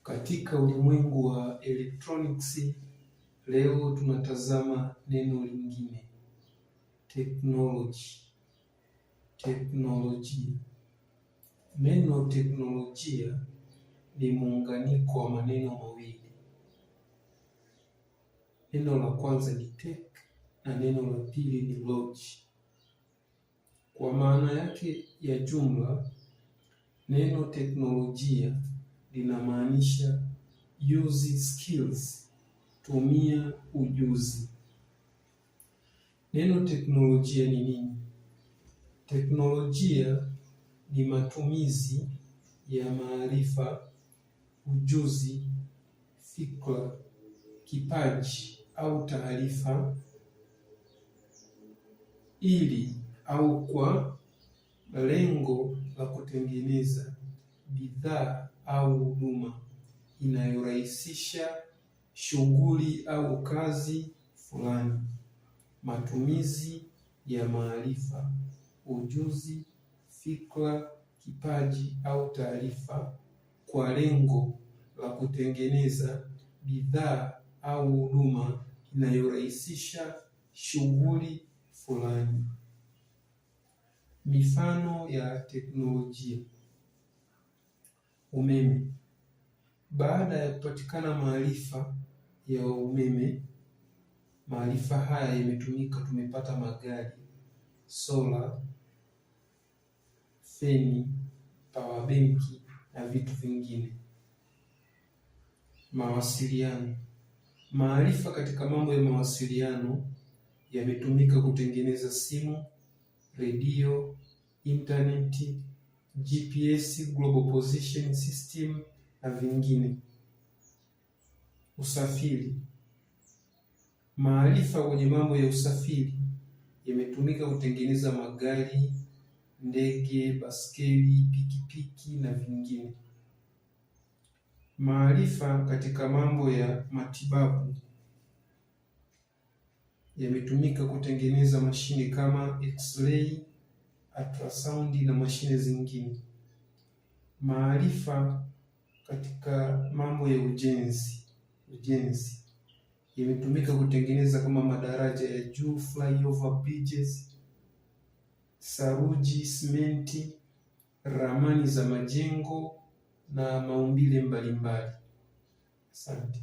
Katika ulimwengu wa electronics, leo tunatazama neno lingine, technology. Teknolojia. Neno teknolojia ni muunganiko wa maneno mawili. Neno la kwanza ni tech na neno la pili ni logy. Kwa maana yake ya jumla, neno teknolojia linamaanisha use skills, tumia ujuzi. Neno teknolojia ni nini? Teknolojia ni matumizi ya maarifa, ujuzi, fikra, kipaji au taarifa ili au kwa lengo la kutengeneza bidhaa au huduma inayorahisisha shughuli au kazi fulani. Matumizi ya maarifa, ujuzi, fikra, kipaji au taarifa kwa lengo la kutengeneza bidhaa au huduma inayorahisisha shughuli fulani. Mifano ya teknolojia: umeme. Baada ya kupatikana maarifa ya umeme, maarifa haya yametumika, tumepata magari, sola, feni, power benki na vitu vingine. Mawasiliano. Maarifa katika mambo ya mawasiliano yametumika kutengeneza simu, redio, intaneti, GPS, global position system na vingine. Usafiri. Maarifa kwenye mambo ya usafiri yametumika kutengeneza magari, ndege, baskeli, pikipiki na vingine. Maarifa katika mambo ya matibabu yametumika kutengeneza mashine kama X-ray, ultrasound na mashine zingine. Maarifa katika mambo ya ujenzi yametumika kutengeneza kama madaraja ya juu, flyover bridges, saruji, simenti, ramani za majengo na maumbile mbalimbali. Asante.